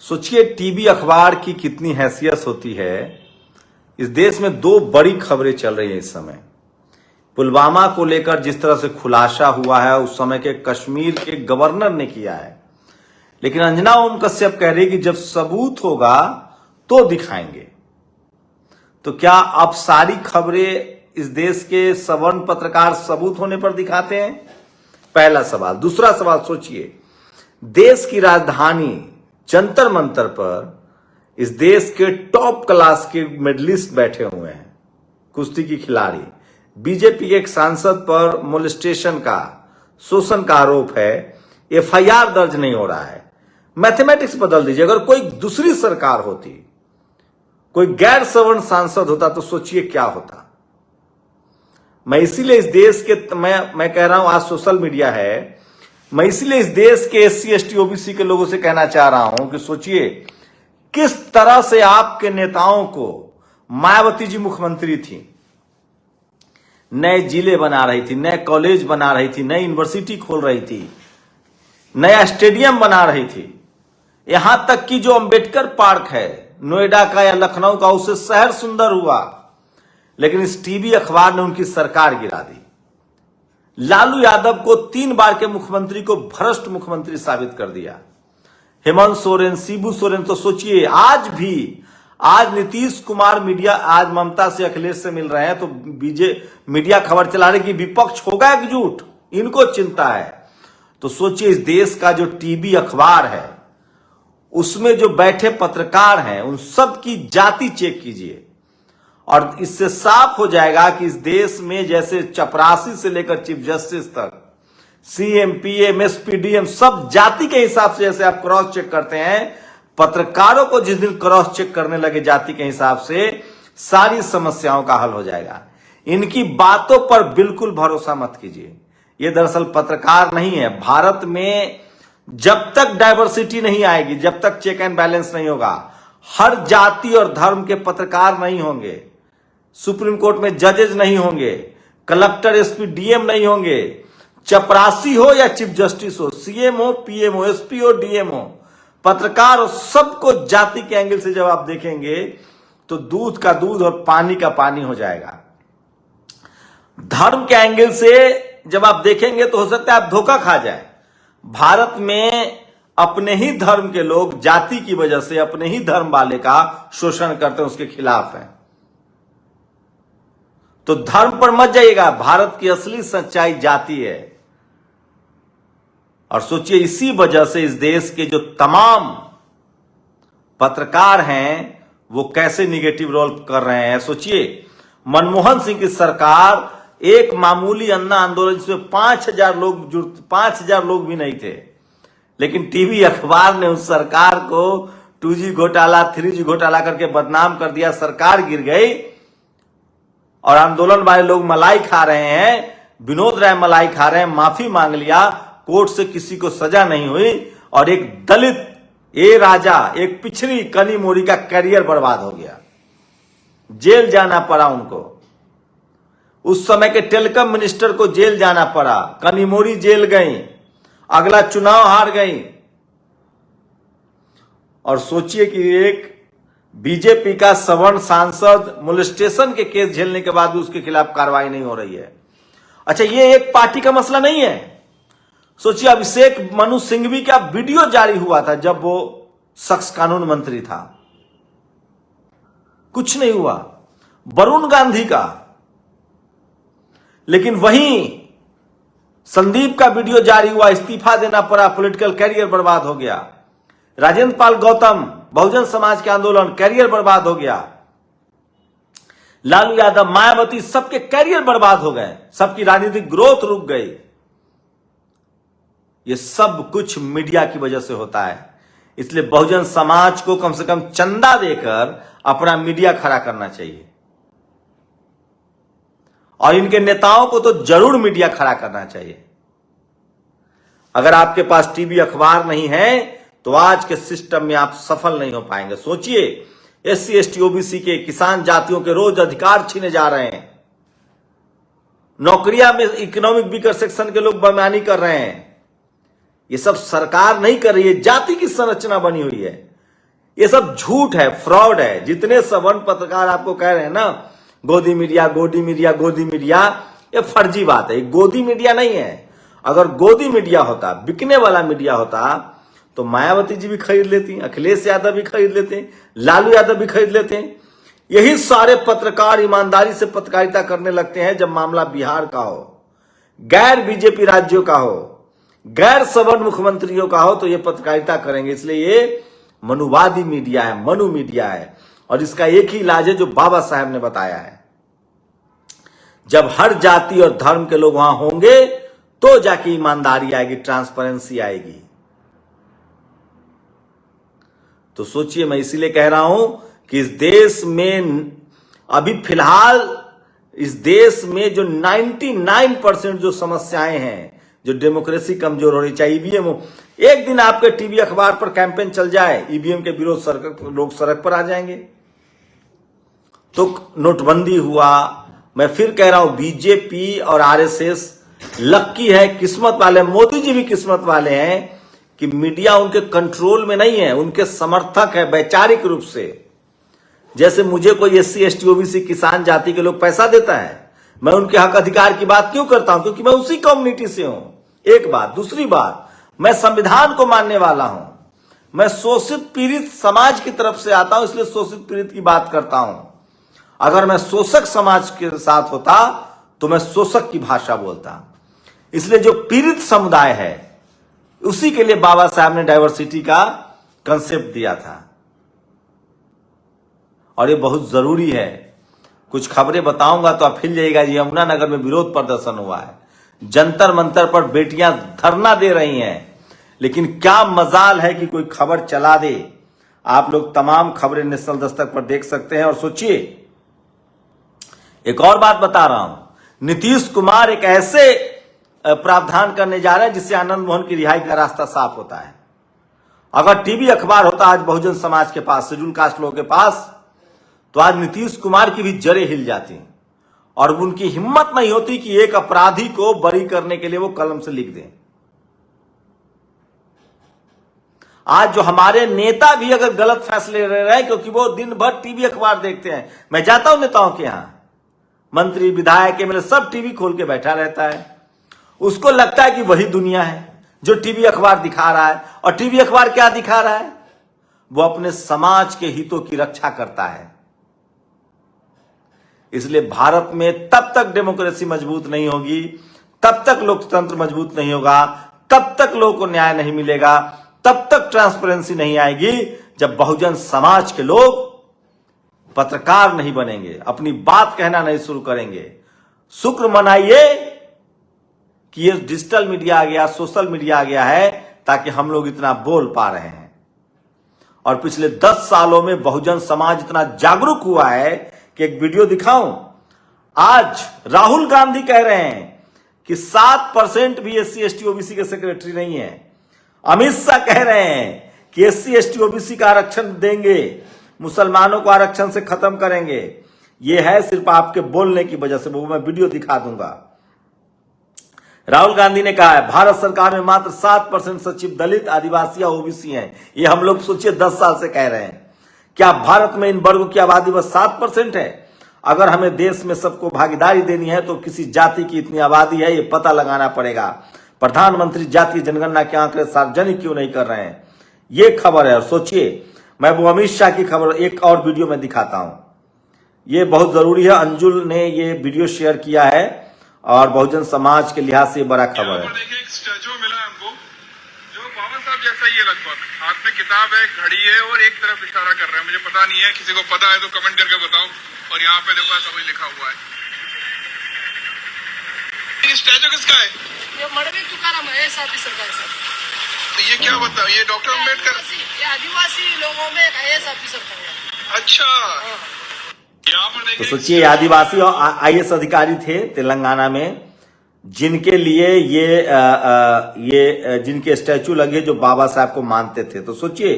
सोचिए टीवी अखबार की कितनी हैसियत होती है। इस देश में दो बड़ी खबरें चल रही हैं इस समय। पुलवामा को लेकर जिस तरह से खुलासा हुआ है उस समय के कश्मीर के गवर्नर ने किया है, लेकिन अंजना ओम कश्यप कह रही कि जब सबूत होगा तो दिखाएंगे। तो क्या अब सारी खबरें इस देश के सवर्ण पत्रकार सबूत होने पर दिखाते हैं? पहला सवाल। दूसरा सवाल, सोचिए देश की राजधानी जंतर मंतर पर इस देश के टॉप क्लास के मेडलिस्ट बैठे हुए हैं, कुश्ती की खिलाड़ी। बीजेपी के एक सांसद पर मोलेस्टेशन का, शोषण का आरोप है, एफआईआर दर्ज नहीं हो रहा है। मैथमेटिक्स बदल दीजिए, अगर कोई दूसरी सरकार होती, कोई गैर सवर्ण सांसद होता तो सोचिए क्या होता। मैं इसीलिए इस देश के मैं कह रहा हूं, आज सोशल मीडिया है, मैं इसीलिए इस देश के एससी एसटी ओबीसी के लोगों से कहना चाह रहा हूं कि सोचिए किस तरह से आपके नेताओं को, मायावती जी मुख्यमंत्री थी, नए जिले बना रही थी, नए कॉलेज बना रही थी, नई यूनिवर्सिटी खोल रही थी, नया स्टेडियम बना रही थी, यहां तक कि जो अंबेडकर पार्क है नोएडा का या लखनऊ का, उससे शहर सुंदर हुआ, लेकिन इस टीवी अखबार ने उनकी सरकार गिरा दी। लालू यादव को 3 बार के मुख्यमंत्री को भ्रष्ट मुख्यमंत्री साबित कर दिया। हेमंत सोरेन, शिबू सोरेन, तो सोचिए आज नीतीश कुमार आज ममता से, अखिलेश से मिल रहे हैं तो मीडिया खबर चला रही कि विपक्ष होगा एकजुट, इनको चिंता है। तो सोचिए इस देश का जो टीवी अखबार है उसमें जो बैठे पत्रकार हैं उन सब की जाति चेक कीजिए और इससे साफ हो जाएगा कि इस देश में जैसे चपरासी से लेकर चीफ जस्टिस तक, सीएम, पीएम, एसपी, डीएम, सब जाति के हिसाब से जैसे आप क्रॉस चेक करते हैं, पत्रकारों को जिस दिन क्रॉस चेक करने लगे जाति के हिसाब से, सारी समस्याओं का हल हो जाएगा। इनकी बातों पर बिल्कुल भरोसा मत कीजिए, ये दरअसल पत्रकार नहीं है। भारत में जब तक डाइवर्सिटी नहीं आएगी, जब तक चेक एंड बैलेंस नहीं होगा, हर जाति और धर्म के पत्रकार नहीं होंगे, सुप्रीम कोर्ट में जजेस नहीं होंगे, कलेक्टर, एसपी, डीएम नहीं होंगे, चपरासी हो या चीफ जस्टिस हो, सीएम हो, पीएम हो, एसपी हो, डीएम हो, पत्रकार हो, सबको जाति के एंगल से जब आप देखेंगे तो दूध का दूध और पानी का पानी हो जाएगा। धर्म के एंगल से जब आप देखेंगे तो हो सकता है आप धोखा खा जाए। भारत में अपने ही धर्म के लोग जाति की वजह से अपने ही धर्म वाले का शोषण करते हैं, उसके खिलाफ हैं। तो धर्म पर मत जाइएगा, भारत की असली सच्चाई जाति है। और सोचिए इसी वजह से इस देश के जो तमाम पत्रकार हैं वो कैसे निगेटिव रोल कर रहे हैं। सोचिए मनमोहन सिंह की सरकार एक मामूली अन्ना आंदोलन जिसमें 5000 लोग भी नहीं थे, लेकिन टीवी अखबार ने उस सरकार को 2G घोटाला, 3G घोटाला करके बदनाम कर दिया। सरकार गिर गई और आंदोलन वाले लोग मलाई खा रहे हैं, विनोद राय मलाई खा रहे हैं, माफी मांग लिया, कोर्ट से किसी को सजा नहीं हुई और एक दलित, राजा, एक पिछड़ी कनी मोरी का करियर बर्बाद हो गया, जेल जाना पड़ा उनको। उस समय के टेलीकॉम मिनिस्टर को जेल जाना पड़ा, कनी मोरी जेल गई, अगला चुनाव हार गई। और सोचिए कि एक बीजेपी का सवर्ण सांसद मोलेस्टेशन के केस झेलने के बाद भी उसके खिलाफ कार्रवाई नहीं हो रही है। अच्छा, ये एक पार्टी का मसला नहीं है। सोचिए अभिषेक मनु सिंघवी का वीडियो जारी हुआ था जब वो शख्स कानून मंत्री था, कुछ नहीं हुआ। वरुण गांधी का, लेकिन वहीं संदीप का वीडियो जारी हुआ, इस्तीफा देना पड़ा, पॉलिटिकल कैरियर बर्बाद हो गया। राजेंद्र पाल गौतम, बहुजन समाज के आंदोलन, कैरियर बर्बाद हो गया। लालू यादव, मायावती, सबके कैरियर बर्बाद हो गए, सबकी राजनीतिक ग्रोथ रुक गई। ये सब कुछ मीडिया की वजह से होता है। इसलिए बहुजन समाज को कम से कम चंदा देकर अपना मीडिया खड़ा करना चाहिए और इनके नेताओं को तो जरूर मीडिया खड़ा करना चाहिए। अगर आपके पास टीवी अखबार नहीं है तो आज के सिस्टम में आप सफल नहीं हो पाएंगे। सोचिए एससी एसटी ओबीसी के, किसान जातियों के रोज अधिकार छीने जा रहे हैं, नौकरियां में इकोनॉमिक वीकर सेक्शन के लोग बेईमानी कर रहे हैं। ये सब सरकार नहीं कर रही है, जाति की संरचना बनी हुई है। ये सब झूठ है, फ्रॉड है। जितने सवर्ण पत्रकार आपको कह रहे हैं ना, गोदी मीडिया गोदी मीडिया गोदी मीडिया, ये फर्जी बात है। गोदी मीडिया नहीं है। अगर गोदी मीडिया होता, बिकने वाला मीडिया होता, तो मायावती जी भी खरीद लेती, अखिलेश यादव भी खरीद लेते, लालू यादव भी खरीद लेते। यही सारे पत्रकार ईमानदारी से पत्रकारिता करने लगते हैं जब मामला बिहार का हो, गैर बीजेपी राज्यों का हो, गैर सवर्ण मुख्यमंत्रियों का हो, तो ये पत्रकारिता करेंगे। इसलिए ये मनुवादी मीडिया है, मनु मीडिया है। और इसका एक ही इलाज है जो बाबा साहब ने बताया है। जब हर जाति और धर्म के लोग वहां होंगे तो जाके ईमानदारी आएगी, ट्रांसपेरेंसी आएगी। तो सोचिए, मैं इसीलिए कह रहा हूं कि इस देश में अभी फिलहाल इस देश में जो 99% जो समस्याएं हैं, जो डेमोक्रेसी कमजोर हो रही, चाहे ईवीएम हो। एक दिन आपके टीवी अखबार पर कैंपेन चल जाए ईवीएम के विरोध, लोग सड़क पर आ जाएंगे। तो नोटबंदी हुआ, मैं फिर कह रहा हूं, बीजेपी और आरएसएस लक्की है, किस्मत वाले, मोदी जी भी किस्मत वाले हैं कि मीडिया उनके कंट्रोल में नहीं है, उनके समर्थक है वैचारिक रूप से। जैसे मुझे कोई SC ST OBC किसान जाति के लोग पैसा देता है, मैं उनके हक अधिकार की बात क्यों करता हूं? क्योंकि मैं उसी कम्युनिटी से हूं। एक बात। दूसरी बात, मैं संविधान को मानने वाला हूं। मैं शोषित पीड़ित समाज की तरफ से आता हूं, इसलिए शोषित पीड़ित की बात करता हूं। अगर मैं शोषक समाज के साथ होता तो मैं शोषक की भाषा बोलता। इसलिए जो पीड़ित समुदाय है उसी के लिए बाबा साहब ने डाइवर्सिटी का कंसेप्ट दिया था, और ये बहुत जरूरी है। कुछ खबरें बताऊंगा तो आप हिल जाइएगा। जी, यमुनानगर में विरोध प्रदर्शन हुआ है, जंतर मंतर पर बेटियां धरना दे रही हैं, लेकिन क्या मजाल है कि कोई खबर चला दे। आप लोग तमाम खबरें नेशनल दस्तक पर देख सकते हैं। और सोचिए, एक और बात बता रहा हूं, नीतीश कुमार एक ऐसे प्रावधान करने जा रहे हैं जिससे आनंद मोहन की रिहाई का रास्ता साफ होता है। अगर टीवी अखबार होता आज बहुजन समाज के पास, शेड्यूल कास्ट लोगों के पास, तो आज नीतीश कुमार की भी जड़ें हिल जाती और उनकी हिम्मत नहीं होती कि एक अपराधी को बरी करने के लिए वो कलम से लिख दें। आज जो हमारे नेता भी अगर गलत फैसले ले रहे हैं, क्योंकि वो दिन भर टीवी अखबार देखते हैं। मैं जाता हूं नेताओं के यहां, मंत्री विधायक MLA सब टीवी खोल के बैठा रहता है। उसको लगता है कि वही दुनिया है जो टीवी अखबार दिखा रहा है। और टीवी अखबार क्या दिखा रहा है? वो अपने समाज के हितों की रक्षा करता है। इसलिए भारत में तब तक डेमोक्रेसी मजबूत नहीं होगी, तब तक लोकतंत्र मजबूत नहीं होगा, तब तक लोगों को न्याय नहीं मिलेगा, तब तक ट्रांसपेरेंसी नहीं आएगी, जब बहुजन समाज के लोग पत्रकार नहीं बनेंगे, अपनी बात कहना नहीं शुरू करेंगे। शुक्र मनाइए कि ये डिजिटल मीडिया आ गया, सोशल मीडिया आ गया है, ताकि हम लोग इतना बोल पा रहे हैं। और पिछले 10 सालों में बहुजन समाज इतना जागरूक हुआ है कि एक वीडियो दिखाऊं। आज राहुल गांधी कह रहे हैं कि 7% भी SC ST OBC के सेक्रेटरी नहीं है। अमित शाह कह रहे हैं कि SC ST OBC का आरक्षण देंगे, मुसलमानों को आरक्षण से खत्म करेंगे। यह है सिर्फ आपके बोलने की वजह से। वो मैं वीडियो दिखा दूंगा। राहुल गांधी ने कहा है भारत सरकार में मात्र 7% सचिव दलित, आदिवासी या OBC हैं। ये हम लोग सोचिए 10 साल से कह रहे हैं। क्या भारत में इन वर्गों की आबादी बस 7% है? अगर हमें देश में सबको भागीदारी देनी है तो किसी जाति की इतनी आबादी है ये पता लगाना पड़ेगा। प्रधानमंत्री जातीय जनगणना के आंकड़े सार्वजनिक क्यों नहीं कर रहे हैं? ये खबर है। और सोचिए, मैं वो अमित शाह की खबर एक और वीडियो में दिखाता हूं। ये बहुत जरूरी है। अंजुल ने ये वीडियो शेयर किया है और बहुजन समाज के लिहाज से बड़ा खबर है। देखिए, एक स्टैचू मिला हमको जो बाबा साहब जैसा ही है, लगभग हाथ में किताब है, घड़ी है और एक तरफ इशारा कर रहा है। मुझे पता नहीं है, किसी को पता है तो कमेंट करके बताओ। और यहाँ पे देखो ऐसा कुछ लिखा हुआ है। ये स्टैचू किसका है? ये मड़वी तुकाराम है, साथी सरकार सर। तो ये क्या बताओ, ये डॉक्टर अम्बेडकर? ये आदिवासी लोगों में एक IAS ऑफिसर था। अच्छा, यहाँ पर तो देखिए, सोचिए, आदिवासी और IAS अधिकारी थे तेलंगाना में, जिनके लिए ये जिनके स्टैचू लगे जो बाबा साहब को मानते थे। तो सोचिए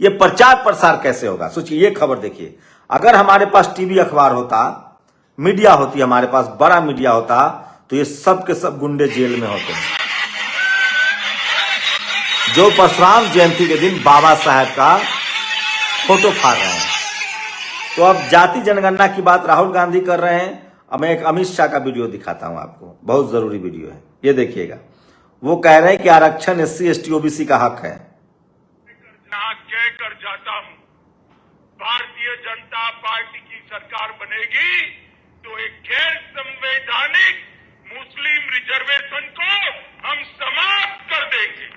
ये प्रचार प्रसार कैसे होगा। सोचिए ये खबर देखिए। अगर हमारे पास टीवी अखबार होता, मीडिया होती, हमारे पास बड़ा मीडिया होता, तो ये सब के सब गुंडे जेल में होते हैं। जो परशुराम जयंती के दिन बाबा साहब का फोटो फाड़ रहे हैं। तो अब जाति जनगणना की बात राहुल गांधी कर रहे हैं। अब मैं एक अमित शाह का वीडियो दिखाता हूं आपको, बहुत जरूरी वीडियो है, ये देखिएगा। वो कह रहे हैं कि आरक्षण SC ST OBC का हक है। जहां कहकर जाता हूं, भारतीय जनता पार्टी की सरकार बनेगी तो एक गैर संवैधानिक मुस्लिम रिजर्वेशन को हम समाप्त कर देंगे।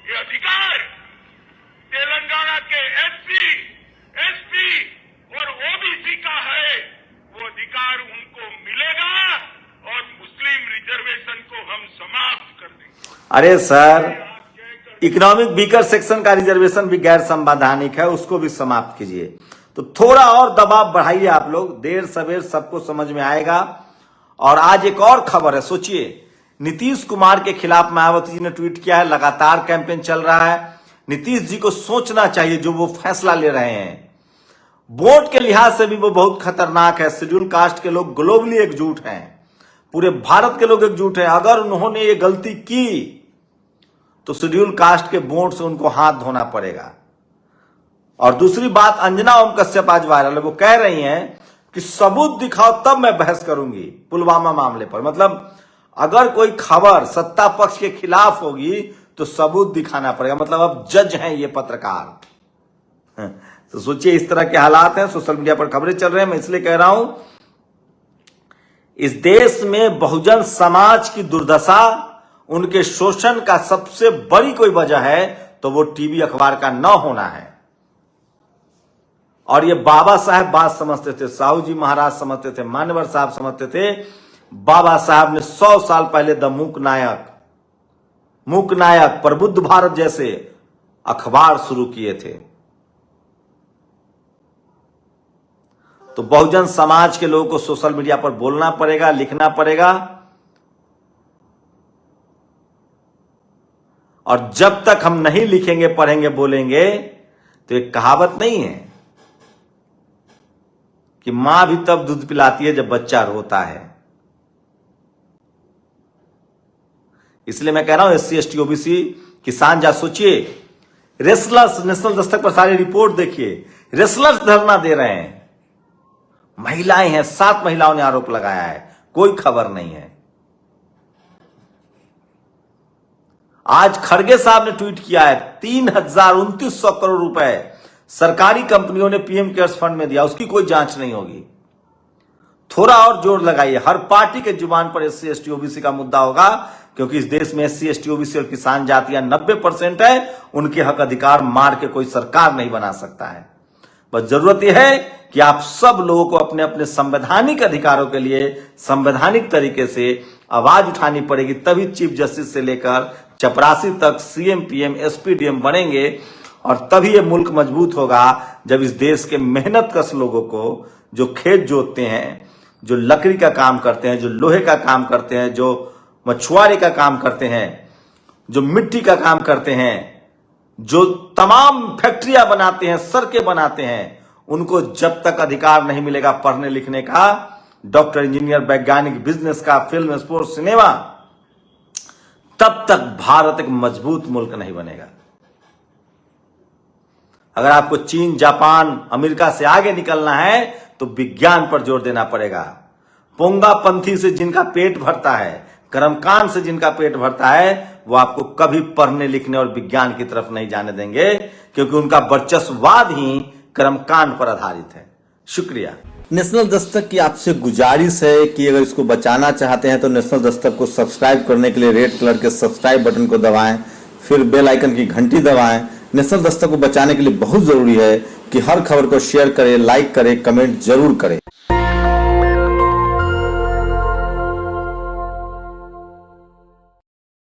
ये अधिकार तेलंगाना के SC, ST और OBC का है, वो अधिकार उनको मिलेगा और मुस्लिम रिजर्वेशन को हम समाप्त कर देंगे। अरे सर, इकोनॉमिक वीकर सेक्शन का रिजर्वेशन भी गैर संवैधानिक है, उसको भी समाप्त कीजिए। तो थोड़ा और दबाव बढ़ाइए आप लोग, देर सवेर सबको समझ में आएगा। और आज एक और खबर है, सोचिए, नीतीश कुमार के खिलाफ मायावती जी ने ट्वीट किया है। लगातार कैंपेन चल रहा है। नीतीश जी को सोचना चाहिए जो वो फैसला ले रहे हैं, वोट के लिहाज से भी वो बहुत खतरनाक है। शेड्यूल कास्ट के लोग ग्लोबली एकजुट हैं, पूरे भारत के लोग एकजुट हैं। अगर उन्होंने ये गलती की तो शेड्यूल कास्ट के वोट से उनको हाथ धोना पड़ेगा। और दूसरी बात, अंजना ओम कश्यप आज वायरल है, वो कह रही हैं कि सबूत दिखाओ तब मैं बहस करूंगी पुलवामा मामले पर। मतलब अगर कोई खबर सत्ता पक्ष के खिलाफ होगी तो सबूत दिखाना पड़ेगा। मतलब अब जज हैं ये पत्रकार। तो सोचिए, इस तरह के हालात हैं, सोशल मीडिया पर खबरें चल रहे हैं। मैं इसलिए कह रहा हूं, इस देश में बहुजन समाज की दुर्दशा, उनके शोषण का सबसे बड़ी कोई वजह है तो वो टीवी अखबार का न होना है। और ये बाबा साहब बात समझते थे, साहू जी महाराज समझते थे, मान्यवर साहब समझते थे। बाबा साहब ने 100 साल पहले द मूक नायक, प्रबुद्ध भारत जैसे अखबार शुरू किए थे। तो बहुजन समाज के लोगों को सोशल मीडिया पर बोलना पड़ेगा, लिखना पड़ेगा। और जब तक हम नहीं लिखेंगे, पढ़ेंगे, बोलेंगे, तो एक कहावत नहीं है कि मां भी तब दूध पिलाती है जब बच्चा रोता है। इसलिए मैं कह रहा हूं, SC ST OBC किसान जा सोचिए, रेसलर्स, नेशनल दस्तक पर सारी रिपोर्ट देखिए, रेसलर्स धरना दे रहे हैं। महिलाएं हैं, 7 महिलाओं ने आरोप लगाया है, कोई खबर नहीं है। आज खड़गे साहब ने ट्वीट किया है, 3,2900 करोड़ रुपए सरकारी कंपनियों ने PM केयर्स फंड में दिया, उसकी कोई जांच नहीं होगी। थोड़ा और जोर लगाइए, हर पार्टी के जुबान पर SC ST OBC का मुद्दा होगा, क्योंकि इस देश में SC ST OBC और किसान जातियां 90% है। उनके हक अधिकार मार के कोई सरकार नहीं बना सकता है। बस जरूरत यह है कि आप सब लोगों को अपने अपने संवैधानिक अधिकारों के लिए संवैधानिक तरीके से आवाज उठानी पड़ेगी, तभी चीफ जस्टिस से लेकर चपरासी तक CM PM SP DM बनेंगे। और तभी ये मुल्क मजबूत होगा, जब इस देश के मेहनतकश लोगों को, जो खेत जोतते हैं, जो लकड़ी का काम करते हैं, जो लोहे का काम करते हैं, जो मछुआरे का काम करते हैं, जो मिट्टी का काम करते हैं, जो तमाम फैक्ट्रियां बनाते हैं, सड़कें बनाते हैं, उनको जब तक अधिकार नहीं मिलेगा पढ़ने लिखने का, डॉक्टर, इंजीनियर, वैज्ञानिक, बिजनेस का, फिल्म, स्पोर्ट्स, सिनेमा, तब तक भारत एक मजबूत मुल्क नहीं बनेगा। अगर आपको चीन, जापान, अमेरिका से आगे निकलना है तो विज्ञान पर जोर देना पड़ेगा। पोंगा पंथी से जिनका पेट भरता है, कर्मकांड से जिनका पेट भरता है, वो आपको कभी पढ़ने लिखने और विज्ञान की तरफ नहीं जाने देंगे, क्योंकि उनका वर्चस्ववाद ही कर्मकांड पर आधारित है। शुक्रिया। नेशनल दस्तक की आपसे गुजारिश है कि अगर इसको बचाना चाहते हैं तो नेशनल दस्तक को सब्सक्राइब करने के लिए रेड कलर के सब्सक्राइब बटन को दबाएं, फिर बेल आइकन की घंटी दबाएं। नेशनल दस्तक को बचाने के लिए बहुत जरूरी है कि हर खबर को शेयर करें, लाइक करें, कमेंट जरूर करें।